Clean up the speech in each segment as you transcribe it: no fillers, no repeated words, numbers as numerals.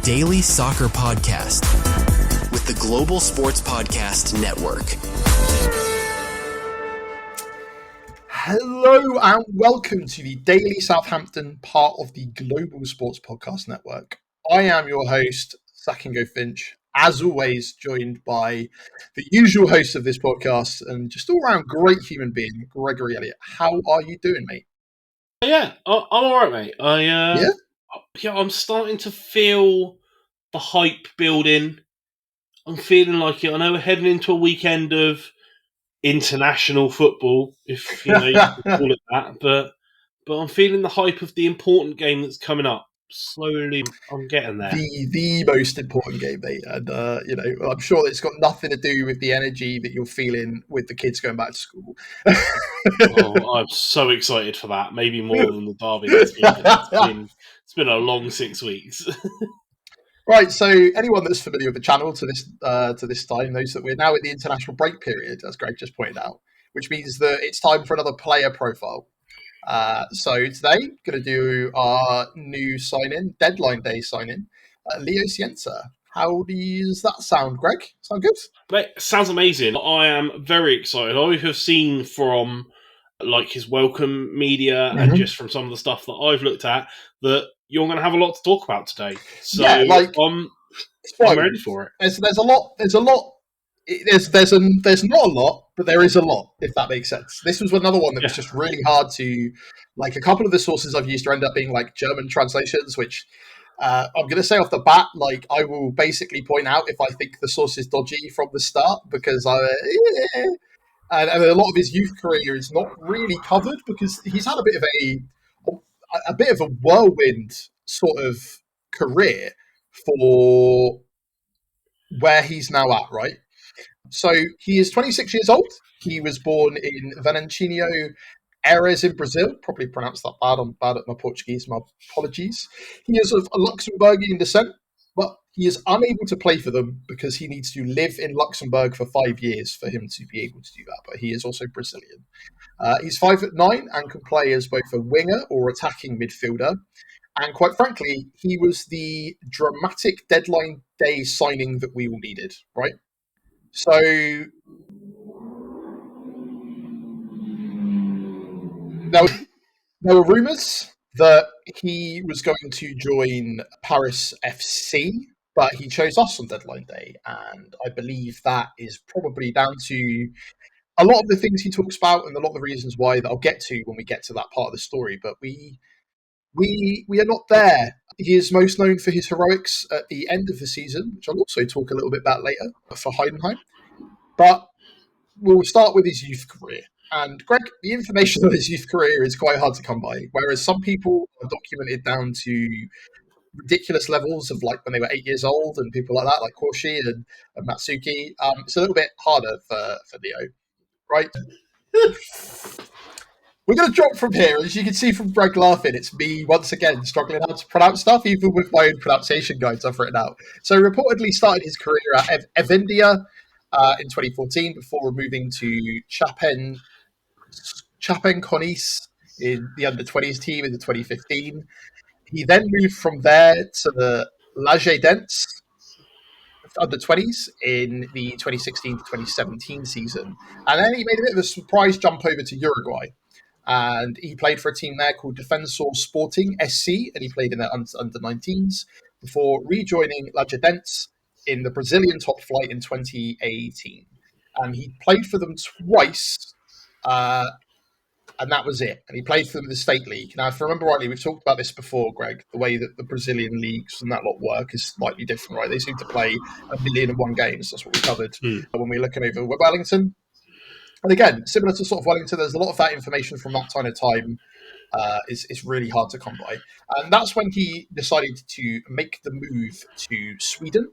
daily soccer podcast with the Global Sports Podcast Network. Hello and welcome to the Daily Southampton, part of the Global Sports Podcast Network. I am your host, Sakingo Finch, as always joined by the usual host of this podcast and just all-round great human being, Gregory Elliott. How are you doing, mate? Yeah, I'm all right, mate. I'm starting to feel the hype building. I'm feeling like it. I know we're heading into a weekend of international football, if you can call it that. But I'm feeling the hype of the important game that's coming up. Slowly, I'm getting there. The most important game, mate, and I'm sure it's got nothing to do with the energy that you're feeling with the kids going back to school. I'm so excited for that. Maybe more than the derby this week. It's been a long 6 weeks. Right, so anyone that's familiar with the channel to this time knows that we're now at the international break period, as Greg just pointed out, which means that it's time for another player profile. So today, going to do our new sign-in, deadline day sign-in, Leo Scienza. How does that sound, Greg? Sound good? Mate, sounds amazing. I am very excited. I have seen from his welcome media and just from some of the stuff that I've looked at that you're going to have a lot to talk about today. So I'm ready for it. There's a lot. There's not a lot, but there is a lot, if that makes sense. This was another one that was just really hard to, like, a couple of the sources I've used to end up being like German translations, which I'm going to say off the bat, like, I will basically point out if I think the source is dodgy from the start, because and a lot of his youth career is not really covered because he's had a bit of a whirlwind sort of career for where he's now at, right? So he is 26 years old. He was born in Venantinho Aires in Brazil. Probably pronounced that bad. I'm bad at my Portuguese. My apologies. He is of Luxembourgian descent, but he is unable to play for them because he needs to live in Luxembourg for 5 years for him to be able to do that. But he is also Brazilian. He's 5'9" and can play as both a winger or attacking midfielder. And quite frankly, he was the dramatic deadline day signing that we all needed, right? So there were rumours that he was going to join Paris FC, but he chose us on deadline day. And I believe that is probably down to a lot of the things he talks about and a lot of the reasons why that I'll get to when we get to that part of the story. But we are not there. He is most known for his heroics at the end of the season, which I'll also talk a little bit about later for Heidenheim. But we'll start with his youth career. And Greg, the information on his youth career is quite hard to come by, whereas some people are documented down to ridiculous levels of like when they were 8 years old and people like that, like Korshi and Matsuki. It's a little bit harder for Leo, right? We're going to drop from here. As you can see from Greg laughing, it's me once again struggling how to pronounce stuff, even with my own pronunciation guides I've written out. So reportedly started his career at Evendia in 2014 before moving to Chapecoense in the under-20s team in 2015. He then moved from there to the Lajedense under-20s in the 2016 to 2017 season. And then he made a bit of a surprise jump over to Uruguay. And he played for a team there called Defensor Sporting SC, and he played in their under-19s before rejoining Lajedense in the Brazilian top flight in 2018. And he played for them twice, and that was it. And he played for them in the State League. Now, if I remember rightly, we've talked about this before, Greg, the way that the Brazilian leagues and that lot work is slightly different, right? They seem to play 1,000,001 games. That's what we covered when we were looking over Wellington. And again, similar to sort of Wellington, there's a lot of that information from that kind of time is really hard to come by. And that's when he decided to make the move to Sweden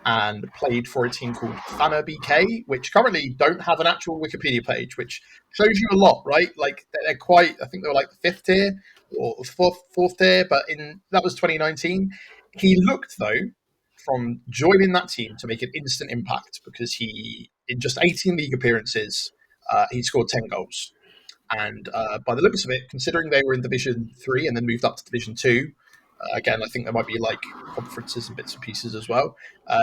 and played for a team called Fana BK, which currently don't have an actual Wikipedia page, which shows you a lot, right? Like they're quite, I think they were like the 5th tier or fourth tier, but that was 2019. He looked though from joining that team to make an instant impact because he, in just 18 league appearances, he scored 10 goals. And by the looks of it, considering they were in Division 3 and then moved up to Division 2, Again, I think there might be like conferences and bits and pieces as well.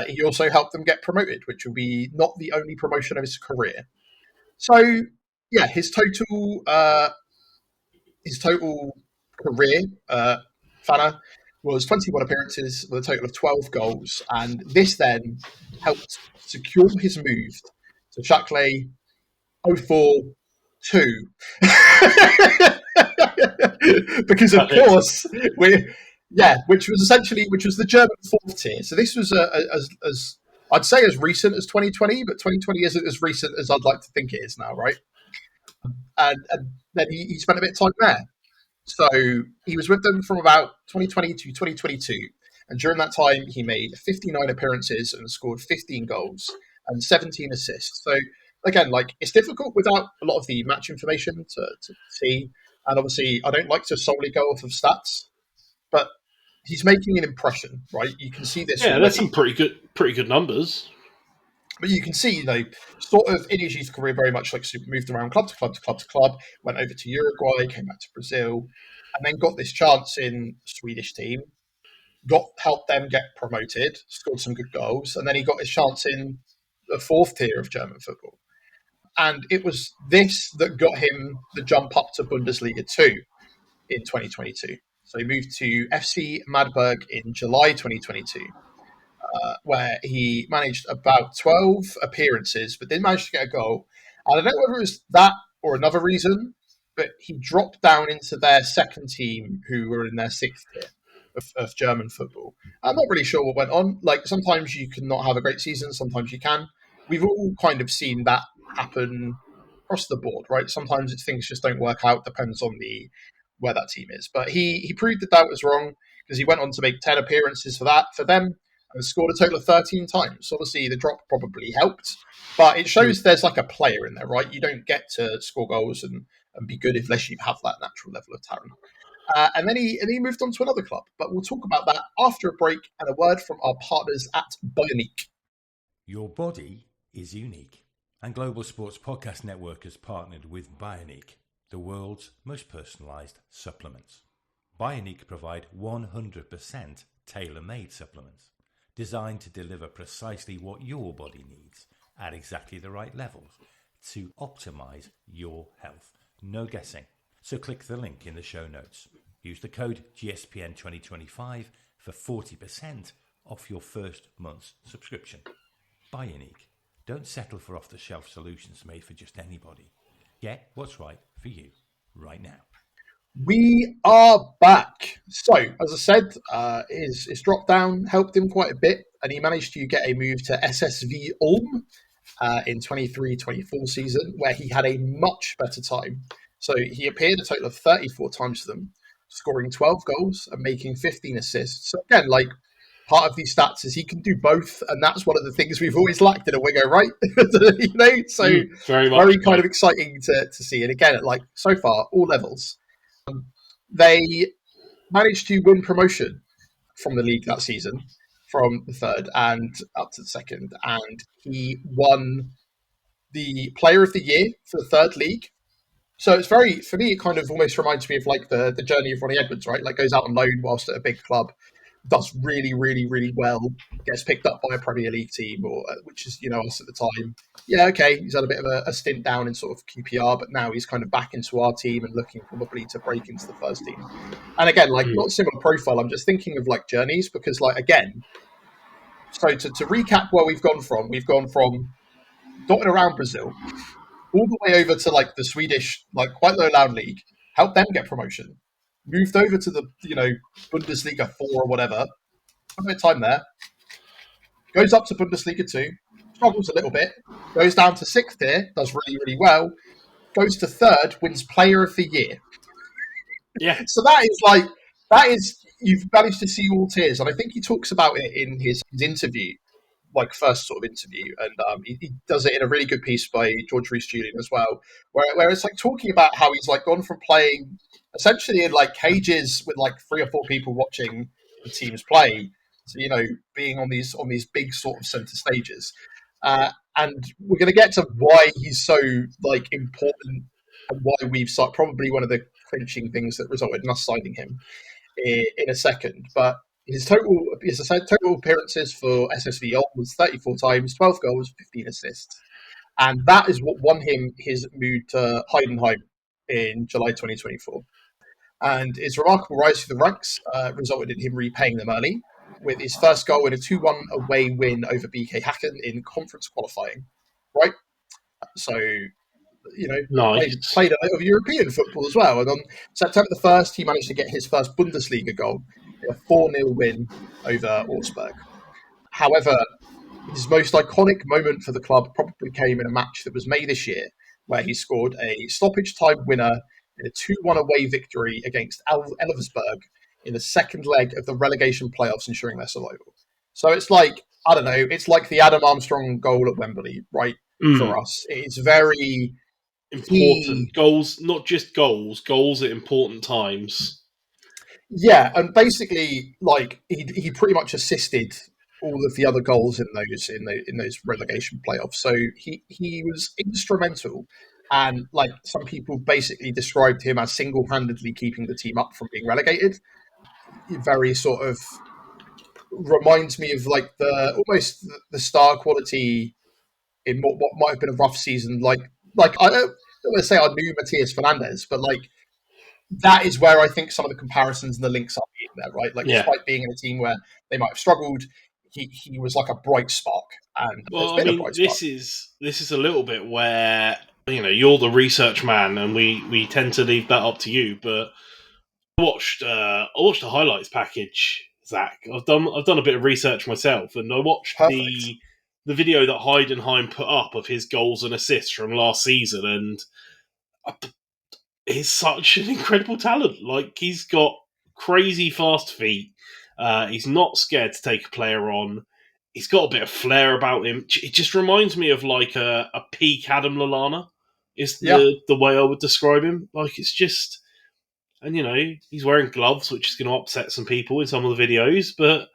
He also helped them get promoted, which will be not the only promotion of his career. So, yeah, his total career, Fana, was 21 appearances with a total of 12 goals, and this then helped secure his move to Chakley 042. Because of course which was the German fourth tier. So this was as I'd say as recent as 2020, but 2020 isn't as recent as I'd like to think it is now, right? And then he spent a bit of time there. So he was with them from about 2020 to 2022. And during that time, he made 59 appearances and scored 15 goals and 17 assists. So again, like, it's difficult without a lot of the match information to see. And obviously, I don't like to solely go off of stats, but he's making an impression, right? You can see this. Yeah, already. That's some pretty good numbers. But you can see, sort of in his youth career, very much like moved around club to club to club to club, went over to Uruguay, came back to Brazil, and then got this chance in Swedish team, helped them get promoted, scored some good goals, and then he got his chance in the fourth tier of German football. And it was this that got him the jump up to Bundesliga 2 in 2022. So he moved to FC Magdeburg in July 2022. Where he managed about 12 appearances, but didn't manage to get a goal. And I don't know whether it was that or another reason, but he dropped down into their second team, who were in their sixth tier of German football. I'm not really sure what went on. Like, sometimes you can not have a great season, sometimes you can. We've all kind of seen that happen across the board, right? Sometimes things just don't work out, depends on where that team is. But he proved that was wrong, because he went on to make 10 appearances for them, and scored a total of 13 times. Obviously, the drop probably helped, but it shows there's like a player in there, right? You don't get to score goals and be good unless you have that natural level of talent. And then he moved on to another club, but we'll talk about that after a break and a word from our partners at Bioniq. Your body is unique, and Global Sports Podcast Network has partnered with Bioniq, the world's most personalised supplements. Bioniq provide 100% tailor-made supplements, designed to deliver precisely what your body needs at exactly the right levels to optimize your health. No guessing. So click the link in the show notes. Use the code GSPN2025 for 40% off your first month's subscription. Bioniq. Don't settle for off-the-shelf solutions made for just anybody. Get what's right for you right now. We are back. So, as I said, his drop down helped him quite a bit, and he managed to get a move to SSV Ulm in 23-24 season, where he had a much better time. So he appeared a total of 34 times for them, scoring 12 goals and making 15 assists. So again, like, part of these stats is he can do both, and that's one of the things we've always lacked in a winger, right? So very kind of exciting to see. And again, like, so far, all levels. They managed to win promotion from the league that season, from the third and up to the second, and he won the Player of the Year for the third league. So it's very, for me, it kind of almost reminds me of like the journey of Ronnie Edwards, right? Like, goes out on loan whilst at a big club, does really, really, really well, gets picked up by a Premier League team, or which is, us at the time. Yeah, okay, he's had a bit of a stint down in sort of QPR, but now he's kind of back into our team and looking probably to break into the first team. And again, like, not similar profile, I'm just thinking of like journeys, because like, again, so to recap where we've gone from dotted around Brazil, all the way over to like the Swedish, like, quite low loud league, helped them get promotion, moved over to the, Bundesliga 4 or whatever, had a bit of time there, goes up to Bundesliga 2, struggles a little bit, goes down to 6th tier, does really, really well, goes to 3rd, wins Player of the Year. Yeah. So you've managed to see all tiers, and I think he talks about it in his interview, like first sort of interview, and he does it in a really good piece by George Rees-Julian as well, where it's like talking about how he's like gone from playing essentially in like cages with like 3 or 4 people watching the teams play to being on these big sort of center stages, and we're going to get to why he's so like important and why we've probably one of the clinching things that resulted in us signing him in a second. But his total appearances for SSV was 34 times, 12 goals, 15 assists. And that is what won him his move to Heidenheim in July 2024. And his remarkable rise through the ranks resulted in him repaying them early with his first goal in a 2-1 away win over BK Häcken in conference qualifying. Right? So, Nice. played a bit of European football as well. And on September the 1st, he managed to get his first Bundesliga goal in a 4-0 win over Augsburg. However, his most iconic moment for the club probably came in a match that was May this year, where he scored a stoppage time winner in a 2-1 away victory against Elversberg in the second leg of the relegation playoffs, ensuring their survival. So it's like, I don't know, it's like the Adam Armstrong goal at Wembley, right, for us. It's very important. Goals, not just goals at important times. Yeah, and basically, like he pretty much assisted all of the other goals in those relegation playoffs. So he was instrumental, and like some people basically described him as single-handedly keeping the team up from being relegated. Very sort of reminds me of like almost the star quality in what might have been a rough season. Like I don't want to say I knew Matias Fernandez, but like that is where I think some of the comparisons and the links are being there, right? Like, despite being in a team where they might have struggled, he was like a bright spark, and well, I mean, this is a little bit where you're the research man, and we tend to leave that up to you. But I watched the highlights package, Zach. I've done a bit of research myself, and I watched the video that Heidenheim put up of his goals and assists from last season, and he's such an incredible talent. Like, he's got crazy fast feet. He's not scared to take a player on. He's got a bit of flair about him. It just reminds me of like a peak Adam Lallana is the way I would describe him. Like, it's just, and he's wearing gloves, which is going to upset some people in some of the videos, but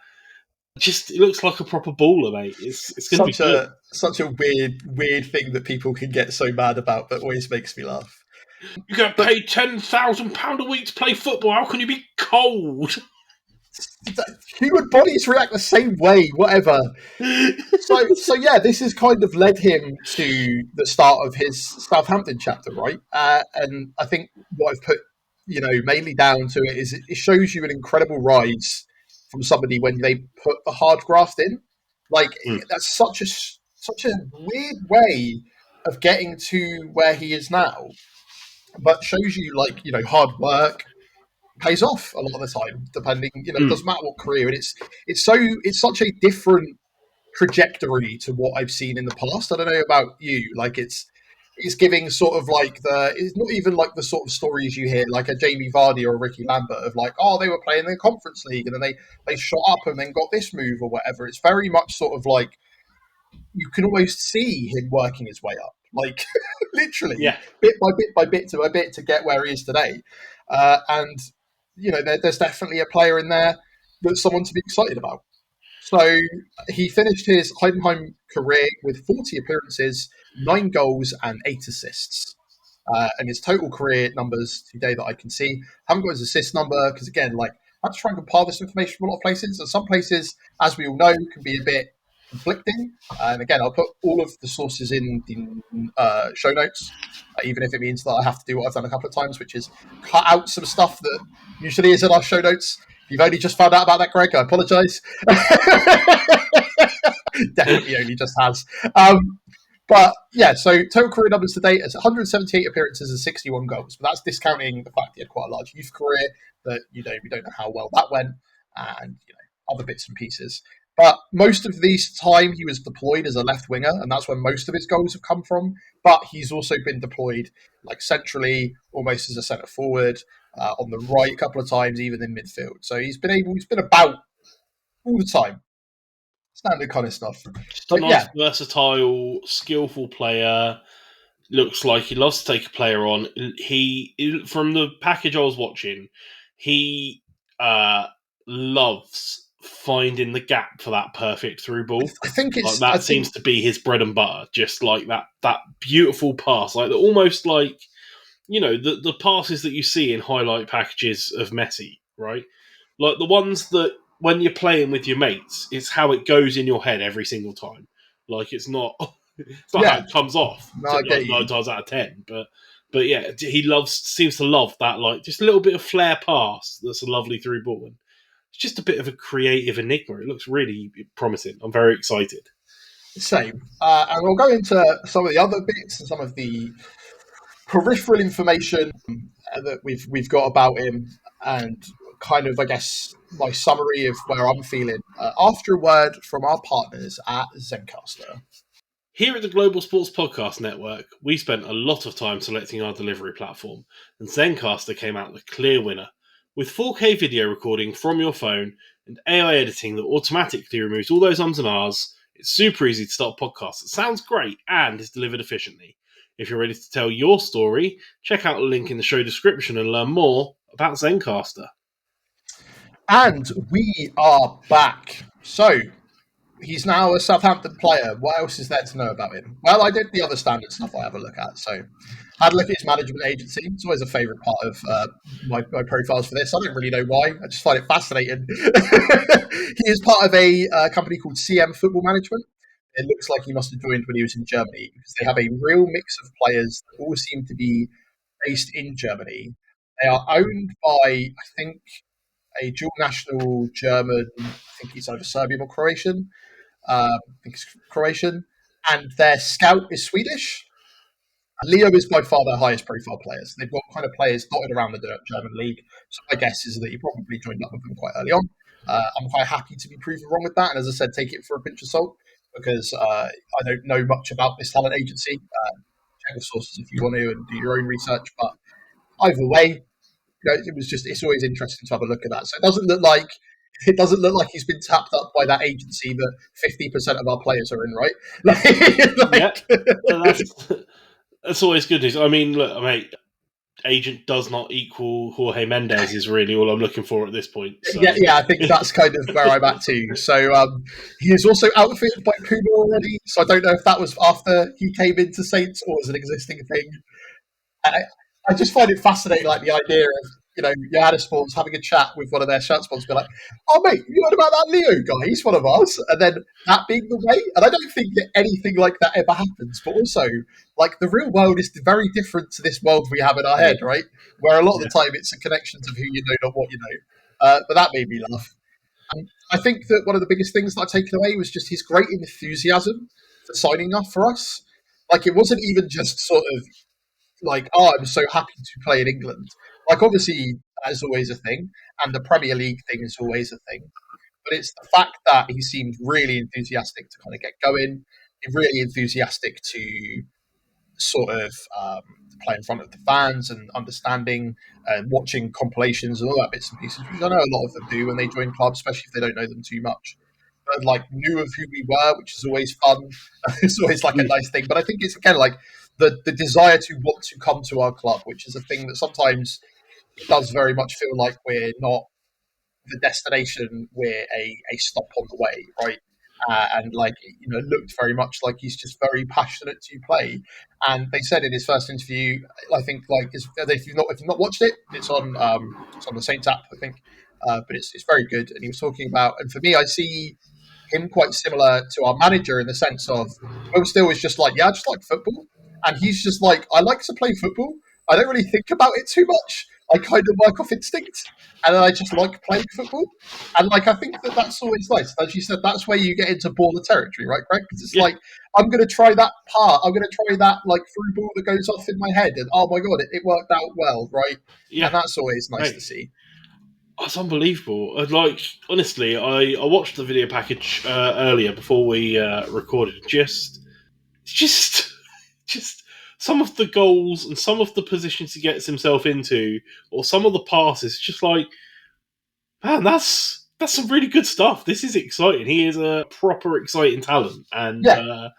just it looks like a proper baller, mate. It's going to be good. Such a weird thing that people can get so mad about, but always makes me laugh. You get paid £10,000 a week to play football. How can you be cold? Human bodies react the same way, whatever. So yeah, this has kind of led him to the start of his Southampton chapter, right? And I think what I've put, mainly down to it is it shows you an incredible rise from somebody when they put the hard graft in. Like that's such a weird way of getting to where he is now. But shows you, like, hard work pays off a lot of the time, depending, it doesn't matter what career. And it's such a different trajectory to what I've seen in the past. I don't know about you. Like, it's giving sort of like it's not even like the sort of stories you hear, like a Jamie Vardy or a Ricky Lambert of like, oh, they were playing in the Conference League and then they shot up and then got this move or whatever. It's very much sort of like, you can almost see him working his way up, like literally, bit by bit to get where he is today. And there's definitely a player in there that's someone to be excited about. So he finished his Heidenheim career with 40 appearances, 9 goals, and 8 assists. And his total career numbers today that I can see, haven't got his assist number because, again, like, I had to try and compile this information from a lot of places. And some places, as we all know, can be a bit conflicting. And again, I'll put all of the sources in the show notes, even if it means that I have to do what I've done a couple of times, which is cut out some stuff that usually is in our show notes. If you've only just found out about that, Greg, I apologise. Definitely only just has. But yeah, so total career numbers to date is 178 appearances and 61 goals. But that's discounting the fact he had quite a large youth career that, we don't know how well that went, and other bits and pieces. But most of this time he was deployed as a left winger, and that's where most of his goals have come from. But he's also been deployed like centrally, almost as a centre forward, on the right a couple of times, even in midfield. So he's been about all the time. Standard kind of stuff. Just a nice, versatile, skillful player. Looks like he loves to take a player on. From the package I was watching, he loves finding the gap for that perfect through ball. I think seems to be his bread and butter. Just like that beautiful pass, like almost like the passes that you see in highlight packages of Messi, right? Like the ones that when you're playing with your mates, it's how it goes in your head every single time. Like it's not how it comes off. No, I get Like you. 9 times out of 10, but yeah, he seems to love that. Like just a little bit of flair pass that's a lovely through ball. And it's just a bit of a creative enigma. It looks really promising. I'm very excited. Same. And we'll go into some of the other bits and some of the peripheral information that we've got about him, and kind of, I guess, my summary of where I'm feeling after a word from our partners at Zencastr. Here at the Global Sports Podcast Network, we spent a lot of time selecting our delivery platform, and Zencastr came out the clear winner. With 4K video recording from your phone and AI editing that automatically removes all those ums and ahs, it's super easy to start a podcast. It sounds great and is delivered efficiently. If you're ready to tell your story, check out the link in the show description and learn more about Zencastr. And we are back. So, he's now a Southampton player. What else is there to know about him? Well, I did the other standard stuff I have a look at. So, I had a look at his management agency. It's always a favourite part of my profiles for this. I don't really know why. I just find it fascinating. He is part of a company called CM Football Management. It looks like he must have joined when he was in Germany, because they have a real mix of players that all seem to be based in Germany. They are owned by, I think, a dual national German, I think it's either Serbian or Croatian. I think it's Croatian. And their scout is Swedish. Leo is by far their highest profile players. They've got kind of players dotted around the German league. So my guess is that he probably joined up with them quite early on. I'm quite happy to be proven wrong with that. And as I said, take it for a pinch of salt, because I don't know much about this talent agency. Check the sources if you want to and do your own research. But either way, it's always interesting to have a look at that. So it doesn't look like he's been tapped up by that agency that 50% of our players are in, right? That's always good news. I mean, look, mate, agent does not equal Jorge Mendes is really all I'm looking for at this point. So. Yeah, I think that's kind of where I'm at too. So he is also outfitted by Puma already. So I don't know if that was after he came into Saints or was an existing thing. I just find it fascinating, like the idea of, Johannes Sports having a chat with one of their shirt sponsors, be like, "Oh mate, you heard about that Leo guy? He's one of us," and then that being the way. And I don't think that anything like that ever happens. But also, like, the real world is very different to this world we have in our head, right? Where a lot of the time it's a connection of who you know, not what you know. But that made me laugh. And I think that one of the biggest things that I've taken away was just his great enthusiasm for signing up for us. Like, it wasn't even just sort of like, "Oh, I'm so happy to play in England." Like, obviously, that is always a thing, and the Premier League thing is always a thing. But it's the fact that he seemed really enthusiastic to kind of get going, really enthusiastic to sort of play in front of the fans and understanding and watching compilations and all that bits and pieces, because I know a lot of them do when they join clubs, especially if they don't know them too much. But like, knew of who we were, which is always fun. It's always like a nice thing. But I think it's again like the desire to want to come to our club, which is a thing that sometimes it does very much feel like we're not the destination, we're a stop on the way, right? And like, looked very much like he's just very passionate to play. And they said in his first interview, I think, like, if you've not watched it, it's on the Saints app, I think, but it's very good. And he was talking about, and for me, I see him quite similar to our manager in the sense of Will Still is just like, yeah, I just like football, and he's just like, I like to play football. I don't really think about it too much. I kind of work off instinct, and I just like playing football. And like, I think that's always nice. As you said, that's where you get into baller territory, right, Greg? Because it's like, I'm going to try that part. I'm going to try that like through ball that goes off in my head, and oh my god, it worked out well, right? Yeah, and that's always nice to see. That's unbelievable. Like, honestly, I watched the video package earlier before we recorded. Just some of the goals and some of the positions he gets himself into, or some of the passes, just like, man, that's some really good stuff. This is exciting. He is a proper exciting talent. And, I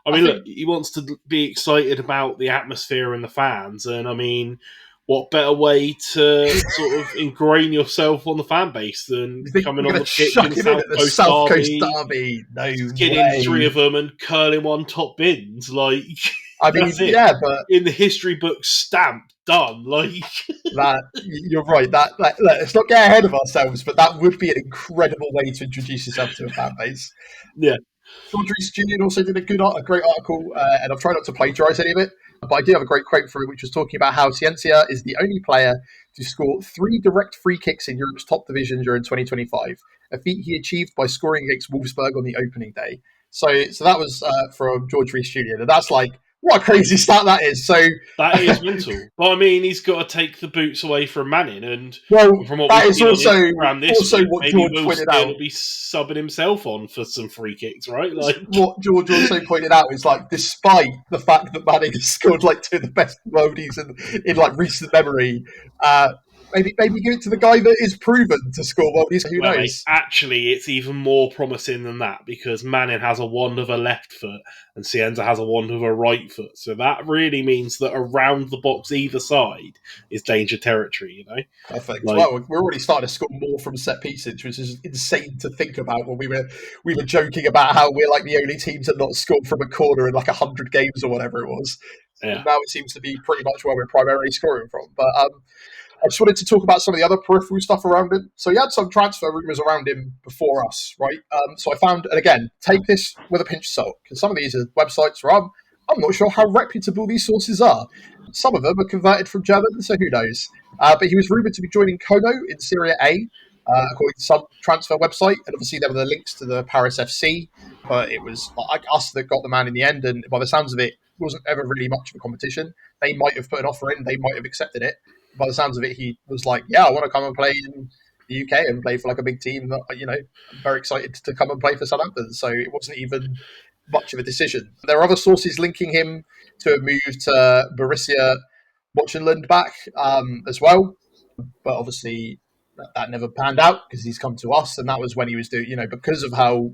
mean, look, he wants to be excited about the atmosphere and the fans. And, I mean, what better way to sort of ingrain yourself on the fan base than coming on the pitch in the South Coast Derby? No getting 3 of them and curling one top bins. Like, I mean, That's it. yeah, but in the history book, stamped, done. Like you're right. That let's not get ahead of ourselves, but that would be an incredible way to introduce yourself to a fan base. yeah. George Reece Jr. also did a great article, and I've tried not to plagiarise any of it, but I did have a great quote from it, which was talking about how Scienza is the only player to score 3 direct free kicks in Europe's top division during 2025, a feat he achieved by scoring against Wolfsburg on the opening day. So that was from George Reece Jr., and that's like, what a crazy stat that is. So that is mental. But I mean, he's got to take the boots away from Manning, and from what that we've is seen also, on Instagram this week, what maybe George Will pointed out. will be subbing himself on for some free kicks, right? Like what George also pointed out is like, despite the fact that Manning has scored like 2 of the best worldies in like recent memory, maybe give it to the guy that is proven to score worldies. Who knows? Mate, actually, it's even more promising than that because Manning has a wand of a left foot and Scienza has a wand of a right foot. So that really means that around the box either side is danger territory, you know? Perfect. Well, we're already starting to score more from set pieces, which is insane to think about. When we were joking about how we're like the only team to not score from a corner in like 100 games or whatever it was. Yeah. Now it seems to be pretty much where we're primarily scoring from. But I just wanted to talk about some of the other peripheral stuff around him. So he had some transfer rumours around him before us, right? So I found, and again, take this with a pinch of salt, because some of these are websites where I'm not sure how reputable these sources are. Some of them are converted from German, so who knows? But he was rumoured to be joining Como in Serie A, according to some transfer website. And obviously there were the links to the Paris FC, but it was like us that got the man in the end. And by the sounds of it, wasn't ever really much of a competition. They might have put an offer in, they might have accepted it. By the sounds of it, he was like, yeah, I want to come and play in the UK and play for like a big team. You know, I'm very excited to come and play for Southampton. So it wasn't even much of a decision. There are other sources linking him to a move to Borussia Mönchengladbach as well. But obviously that never panned out because he's come to us. And that was when he was doing, you know, because of how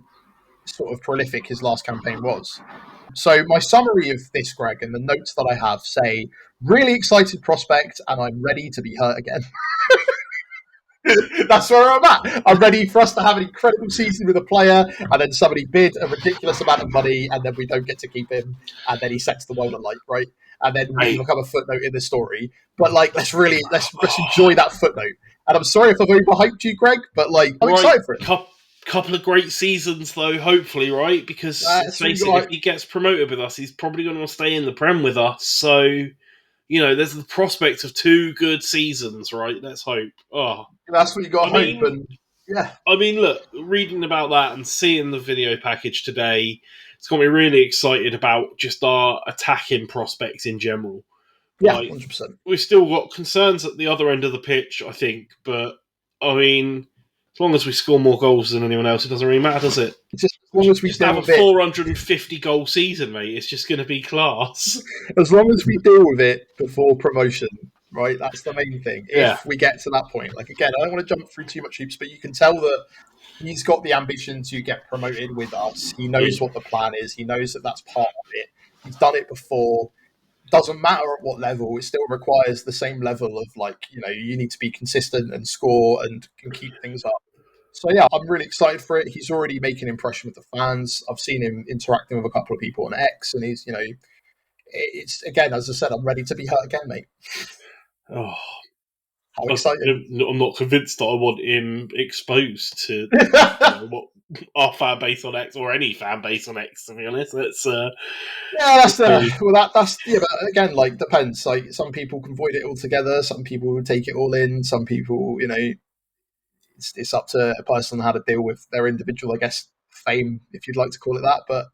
sort of prolific his last campaign was. So my summary of this, Greg, and the notes that I have say, really excited prospect, and I'm ready to be hurt again. That's where I'm at. I'm ready for us to have an incredible season with a player, and then somebody bid a ridiculous amount of money, and then we don't get to keep him, and then he sets the world alight, right? And then we become a footnote in the story. But like, let's enjoy that footnote. And I'm sorry if I've overhyped you, Greg, but like, I'm excited for it. Couple of great seasons, though, hopefully, right? Because if he gets promoted with us, he's probably going to stay in the Prem with us. So, you know, there's the prospect of 2 good seasons, right? Let's hope. Oh, that's what you got to hope. And yeah, I mean, look, reading about that and seeing the video package today, it's got me really excited about just our attacking prospects in general. Yeah, 100%. We've still got concerns at the other end of the pitch, I think, but I mean, as long as we score more goals than anyone else, it doesn't really matter, does it? It's just as long as we have a 450 goal season, mate. It's just going to be class. As long as we deal with it before promotion, right? That's the main thing. Yeah. If we get to that point, like again, I don't want to jump through too much hoops, but you can tell that he's got the ambition to get promoted with us. He knows what the plan is. He knows that that's part of it. He's done it before. Doesn't matter at what level, it still requires the same level of like, you know, you need to be consistent and score and keep things up. So yeah, I'm really excited for it. He's already making an impression with the fans. I've seen him interacting with a couple of people on X, and he's, you know, it's again, as I said, I'm ready to be hurt again, mate. Oh, how exciting! I'm not convinced that I want him exposed to what our fan base on X or any fan base on X. To be honest, that's that's but again, like depends. Like some people can avoid it altogether. Some people will take it all in. Some people, you know, it's up to a person how to deal with their individual, I guess, fame, if you'd like to call it that. But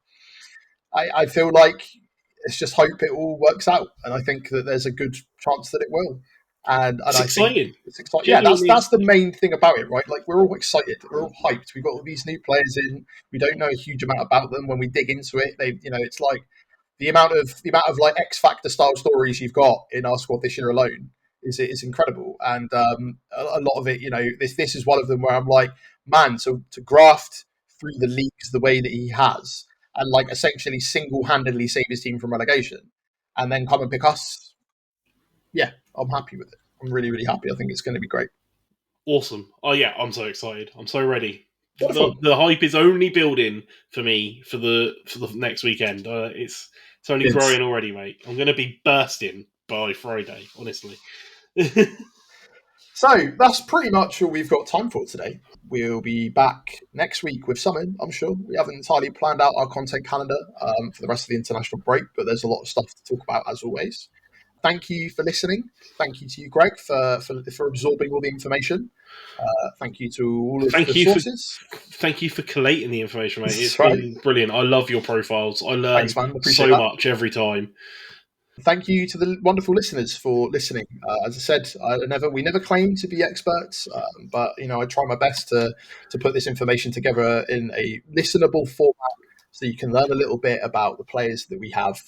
I feel like let's just hope it all works out, and I think that there's a good chance that it will. And it's exciting. It's exciting. Yeah, that's the main thing about it, right? Like we're all excited, we're all hyped. We've got all these new players in. We don't know a huge amount about them. When we dig into it, they, you know, it's like the amount of like X Factor style stories you've got in our squad this year alone is incredible. And a lot of it, you know, this is one of them where I'm like, man, to graft through the leagues the way that he has, and like essentially single-handedly save his team from relegation, and then come and pick us. Yeah, I'm happy with it. I'm really, really happy. I think it's going to be great. Awesome. Oh yeah, I'm so excited. I'm so ready. The hype is only building for me for the next weekend. It's It's only growing already, mate. I'm going to be bursting by Friday, honestly. So that's pretty much all we've got time for today. We'll be back next week with something, I'm sure. We haven't entirely planned out our content calendar for the rest of the international break, but there's a lot of stuff to talk about as always. Thank you for listening. Thank you to you, Greg, for absorbing all the information. Thank you to all of the sources. Thank you for collating the information, mate. It's been brilliant. I love your profiles. I learn so much every time. Thank you to the wonderful listeners for listening. As I said, we never claim to be experts, but I try my best to put this information together in a listenable format so you can learn a little bit about the players that we have.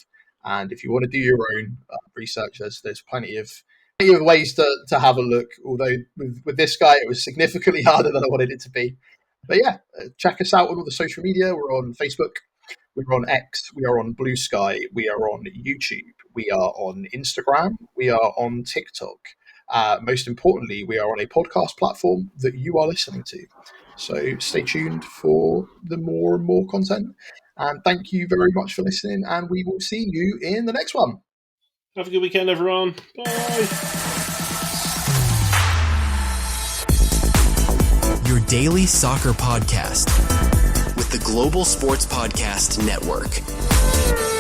And if you want to do your own research, there's plenty of ways to have a look. Although with this guy, it was significantly harder than I wanted it to be. But yeah, check us out on all the social media. We're on Facebook. We're on X, we are on Blue Sky, we are on YouTube, we are on Instagram, we are on TikTok. Most importantly, we are on a podcast platform that you are listening to. So stay tuned for the more and more content. And thank you very much for listening, and we will see you in the next one. Have a good weekend, everyone. Bye. Your daily soccer podcast with the Global Sports Podcast Network.